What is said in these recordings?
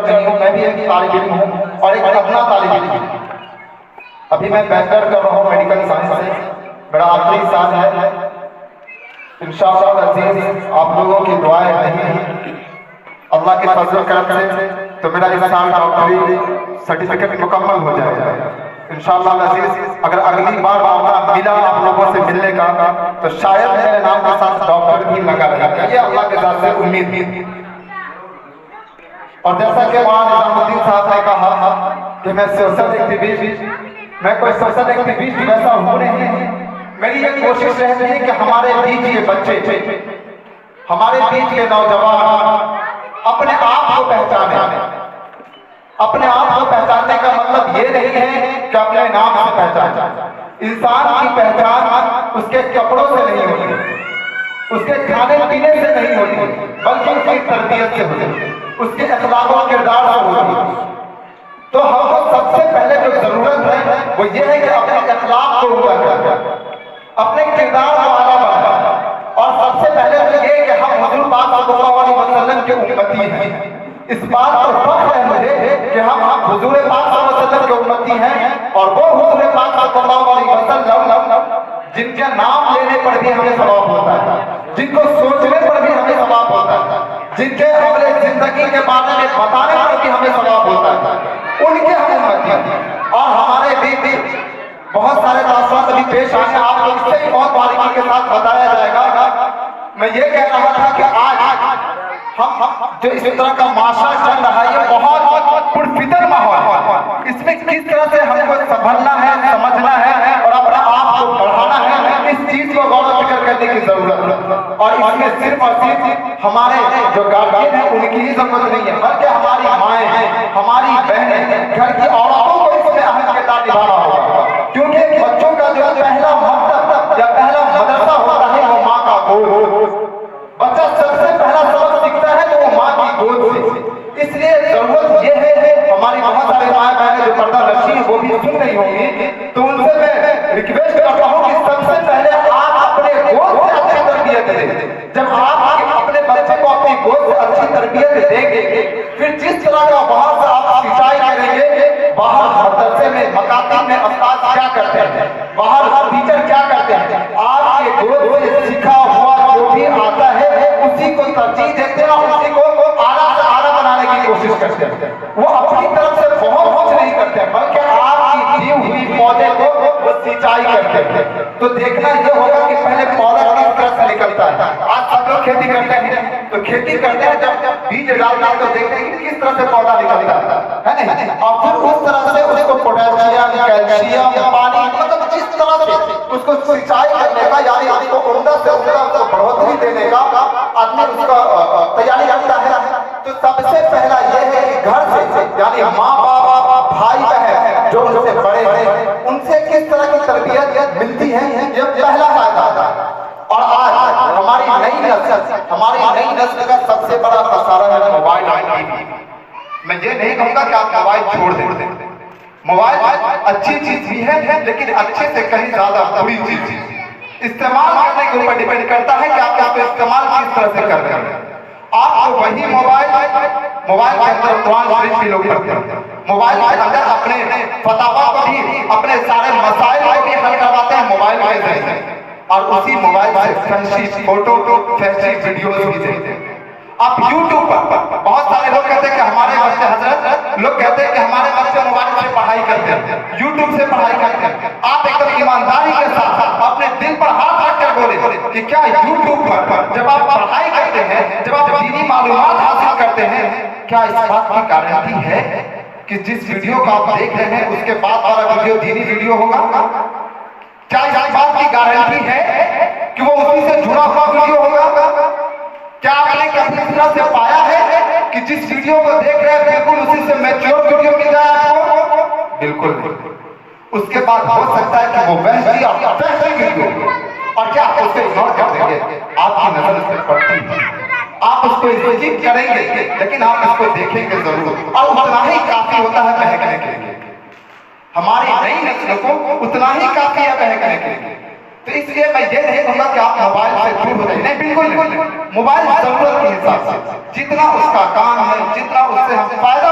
कुछ नहीं हूँ, मैं भी एक तालिब इल्म हूँ और एक अपना तालिब इल्म हूँ। अभी मैं बैचलर कर रहा हूँ मेडिकल साइंस से, मेरा आखिरी साल है। इंशाअल्लाह अज़ीज़ आप लोगों की दुआएं नहीं अल्लाह के फज़ल करम से तो मेरा इस साल डॉक्टरी सर्टिफिकेट मुकम्मल हो जाएगा इंशाअल्लाह अज़ीज़। अगर अगली बार मौका मिला आप लोगों से मिलने का तो शायद मेरे नाम के साथ डॉक्टर भी लगा रहेगा, ये अल्लाह के ज़ात से उम्मीद थी। और जैसा कि वहाँ निज़ामुद्दीन साहब ने कहा कि मैं सोशल एक्टिविस्ट, मैं कोई सोशल एक्टिविस्ट वैसा हूँ नहीं। मेरी ये कोशिश रहती है कि हमारे बीच के बच्चे, हमारे बीच के नौजवान अपने आप को पहचाने। अपने आप को पहचानने का मतलब ये नहीं है कि अपने नाम से पहचाने। इंसान की पहचान उसके कपड़ों से नहीं होती, उसके खाने पीने से नहीं होती, बल्कि उसकी तरबियत से होती है, उसके अखलाक और किरदार से होती है। तो हमको सबसे पहले जो जरूरत है वो ये है कि अपने अखलाक को ऊपर करें, अपने किरदार को आला बढ़ाएं। और सबसे पहले तो ये कि हम हुज़ूर पाक सल्लल्लाहु अलैहि वसल्लम के उम्मती हैं। इस बात पर फख्र है मुझे कि हम हुज़ूर पाक सल्लल्लाहु अलैहि वसल्लम के उम्मती हैं और वो हुज़ूर पाक सल्लल्लाहु अलैहि वसल्लम जिनके नाम लेने पर भी हमें सवाब होता है, जिनको सोचने पर भी हमें सवाब होता है, जिनके हमारे जिंदगी के बारे में बताने पर भी हमें सवाब होता है, उनके हम उम्मती हैं। और हमारे बीच बहुत सारे तासुरात अभी पेश आए, आपको इससे भी बहुत बारीकी के साथ बताया जाएगा। मैं ये कह रहा था कि आज हम जो इस तरह का माशरा चल रहा है ये बहुत पुरफितर माहौल है, इसमें किस तरह से हमको संभलना है, समझना है और अपने आप को बढ़ाना है, इस चीज को गौर फिक्र करने की जरूरत है। और इसमें सिर्फ और सिर्फ हमारे जो गार्जियन है उनकी ही जरूरत नहीं है, बल्कि हमारी माएँ हैं, हमारी बहनें, घर की औरतों को इसमें अहम किरदार निभाना होगा। क्योंकि बच्चों का जो पहला मकतब या पहला मदरसा होता है वो माँ का गोद। बच्चा सबसे पहला सबक सीखता है तो वो माँ की गोद से। इसलिए जरूरत ये है, हमारी बहुत सारे माँ बहनें जो पर्दा नशीं वो भी सुन रही होंगी, तो उनसे मैं रिक्वेस्ट करता हूँ कि सबसे पहले आप अपने गोद से अच्छी तरबियत दें। जब आप अपने बच्चे को अपनी गोद से अच्छी तरबियत देंगे, फिर जिस तरह का वहां से आप सिंचाई करेंगे, बाहर मदरसे में मकातब में उस्ताद क्या करते हैं, बाहर हर टीचर क्या करते हैं, आपके गोद से सीखा हुआ जो भी आता है उसी को तरजीह देते हैं और उसी को आला से आला बनाने की कोशिश करते हैं। वो अपनी तरफ से बहुत कुछ नहीं करते, बल्कि आपकी दी हुई पौधे को वो सिंचाई करते हैं। तो देखना ये होगा कि पहले पौधा किस तरह से निकलता है। आज सब लोग खेती करते हैं, तो खेती करते हैं जब बीज डालते हैं तो देखते हैं कि किस तरह से पौधा निकलता है नहीं? और फिर उस तरह से उसको पोटेशियम, कैल्शियम, पानी, मतलब जिस तरह से उसको सिंचाई करने का, यानी उसको उम्दा से उम्दा उसको बढ़ोतरी देने का आदमी उसका तैयारी करता है। तो सबसे पहला ये है कि घर से, यानी माँ बाप, भाई बहन जो उनसे बड़े हैं, उनसे किस तरह की तरबियत मिलती है, ये पहला फायदा है। और आज हमारी नई नस्ल का सबसे बड़ा खसारा है मोबाइल और टीवी। मैं ये नहीं कहूँगा कि आप मोबाइल छोड़ दें, मोबाइल अच्छी चीज भी है, लेकिन अच्छे से कहीं ज्यादा बुरी चीज है। इस्तेमाल करने के ऊपर डिपेंड करता है कि आप इसको इस्तेमाल किस तरह से कर रहे हैं। आपको वही मोबाइल के अंदर कुरान शरीफ भी लोग पढ़ते हैं, मोबाइल के अंदर अपने फतावा को भी, अपने सारे मसाइल को भी हल करवाते हैं मोबाइल के जरिए, और उसी मोबाइल से फैंसी फोटो, फैंसी वीडियोस भी देखते हैं। आप YouTube पर बहुत सारे लोग कहते हैं कि हमारे बच्चे, हजरत लोग कहते हैं कि हमारे बच्चे मोबाइल से पढ़ाई करते हैं, YouTube से पढ़ाई करते हैं। आप एकदम ईमानदारी के साथ अपने दिल पर हाथ रखकर बोले कि क्या YouTube पर जब आप पढ़ाई करते हैं, जब आप दीनी मालूमात हासिल करते हैं, क्या इस बात की गारंटी है कि जिस वीडियो को आप देख रहे हैं उसके बाद वाला वीडियो दीनी वीडियो होगा? क्या इस बात की गारंटी है कि वो उसी से जुड़ा हुआ वीडियो होगा? क्या आपने कभी इस तरह से पाया है कि जिस वीडियो को देख रहे हैं बिल्कुल उसी से मैच्योर वीडियो मिल जाए आपको? बिल्कुल नहीं। उसके बाद हो सकता है कि वो वैसी वीडियो, और क्या आप उसको इग्नोर कर देंगे? आपकी नजर उस पर पड़ती है, आप उसको स्किप करेंगे, लेकिन आप उसको देखेंगे जरूर, और उतना ही काफी होता है बहकने के लिए। हमारी नई नस्ल को उतना ही काफी है बहकने के लिए। तो इसलिए मैं ये नहीं कहूँगा कि आप मोबाइल से दूर हो जाए, नहीं, बिल्कुल नहीं। मोबाइल जरूरत के हिसाब से जितना उसका काम है, जितना उससे हम फायदा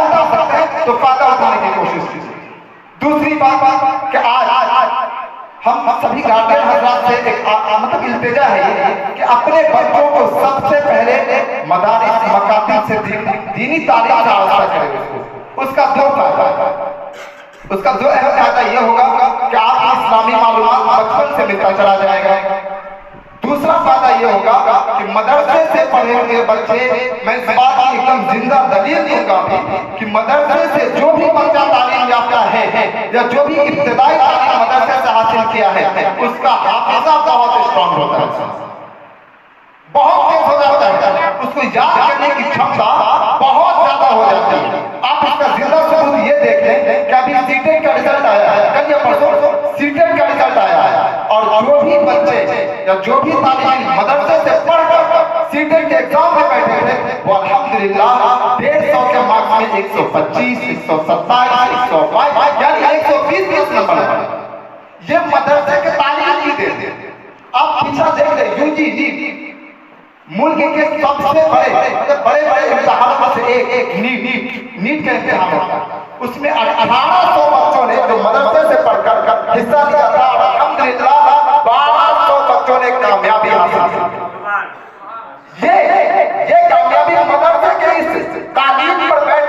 सभी गार्जियन हजरात से एक मतलब इल्तिजा है कि अपने बच्चों को सबसे पहले मदारिस मकातिब से दीनी तालीम का आगाज करें। उसका दो फायदा उसका दो अहम फायदा ये होगा कि आपको इस्लामी मालूमात बचपन से मिलता चला जाएगा। दूसरा फायदा ये होगा कि मदरसे से पढ़े हुए बच्चे, मैं इस बात की एकदम जिंदा दलील दूंगा कि मदरसे से जो भी बच्चा तालीम याफ्ता है या जो भी इब्तिदाई तालीम मदरसे से हासिल किया है उसका हाफिजा बहुत स्ट्रांग होता है, बहुत तेज हो जाता है, उसको याद करने की क्षमता बहुत ज्यादा हो जाती है। आप इसका जिंदा सबूत ये देख लें कि अभी सीटेट का रिजल्ट आया है, कल या परसों सीटेट का रिजल्ट आया है, और जो भी बच्चे या जो भी तालिब मदरसे से पढ़कर सीटेट के एग्जाम में बैठे थे वो अल्हम्दुलिल्लाह 150 के मार्क्स में 125, 127, 122 यानी 120 नंबर है। ये मदरसे के तालीम की देन। आप पीछा देख ले यूजी मुल्क के सबसे बड़े इम्तिहानों में से एक नीट का इम्तिहान होता है। उसमें 1800 बच्चों ने जो मदरसे से पढ़कर हिस्सा लिया था, अल्हम्दुलिल्लाह 1200 बच्चों ने कामयाबी हासिल की। ये कामयाबी मदरसे के इस तालीम पर बैठ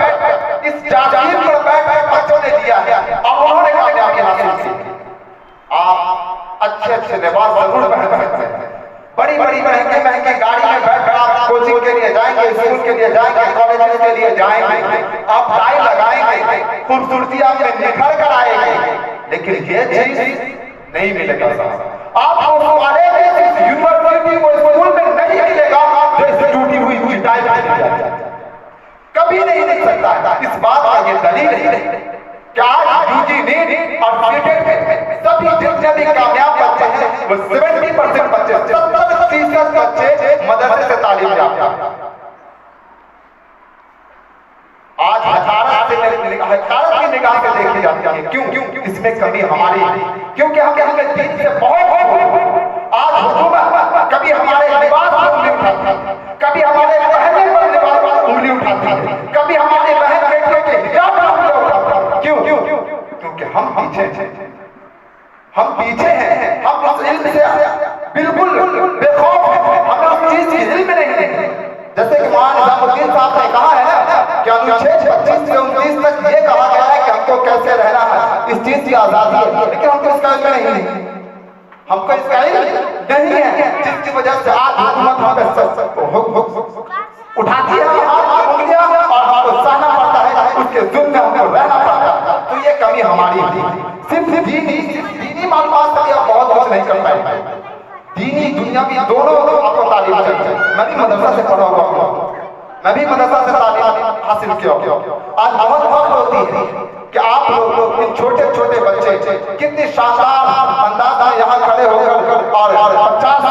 इस जागीर पर बैठ बच्चों ने दिया है और उन्होंने कामयाबी हासिल की। आप अच्छे लिबास जरूर पहन सकते हैं, बड़ी महंगे गाड़ी में बैठ आप कोचिंग के लिए जाएंगे, स्कूल के लिए जाएंगे, कॉलेज के लिए जाएंगे, आप टाई लगाएंगे, खूबसूरती आप में निखर कर आएंगे, लेकिन ये चीज नहीं मिलेगा। आपको यूनिवर्सिटी को स्कूल में नहीं मिलेगा जैसे टूटी हुई टाई कभी नहीं मिल सकता। इस बात का ये दलील है क्या यूजी नीट और सीटेट में सभी जितने भी कामयाब बच्चे हैं वो 70% बच्चे 70% बच्चे मदरसे से तालीम याफ्ता। आज हकारत की निगाह से देखी जाती है। क्यों? इसमें कमी हमारी, क्योंकि हमें दीन से बहुत आज हुकूमत कभी हमारे लिबास पर उंगली उठाती है, कभी हमारे पहनने पर लिबास पर उंगली उठाती है, कभी हमारे बहन बेटियों के हिजाब पर उंगली उठाती है। क्यों? क्योंकि हम पीछे हैं, हम उस इल्म से बिल्कुल बेखौफ हैं, हमें उस चीज की इल्म नहीं है। जैसे कि मौलाना निजामुद्दीन साहब ने कहा है ना कि अनुच्छेद 25 से 29 तक ये कहा गया है कि हमको कैसे रहना है, इस चीज की आजादी है, लेकिन हमको इसका इल्म नहीं है, हमको इसका इल्म नहीं है, जिसकी वजह से आज हुकूमत हमें उठाती है उंगलियां और हमको सहना पड़ता है, उसके जुल्म में हमको रहना पड़ता है। तो ये कमी हमारी थी। सिर्फ दीनी मालूमात से आप बहुत कुछ नहीं कर पाए, दीनी दुनियावी दोनों आपको तालीम चाहिए। मैं भी मदरसा से पढ़ा हुआ हूँ, मैं भी मदरसा से तालीम हासिल किया। आज बहुत फख्र होती है कि आप लोग इन छोटे बच्चे कितनी शानदार अंदाज यहाँ खड़े होकर और 50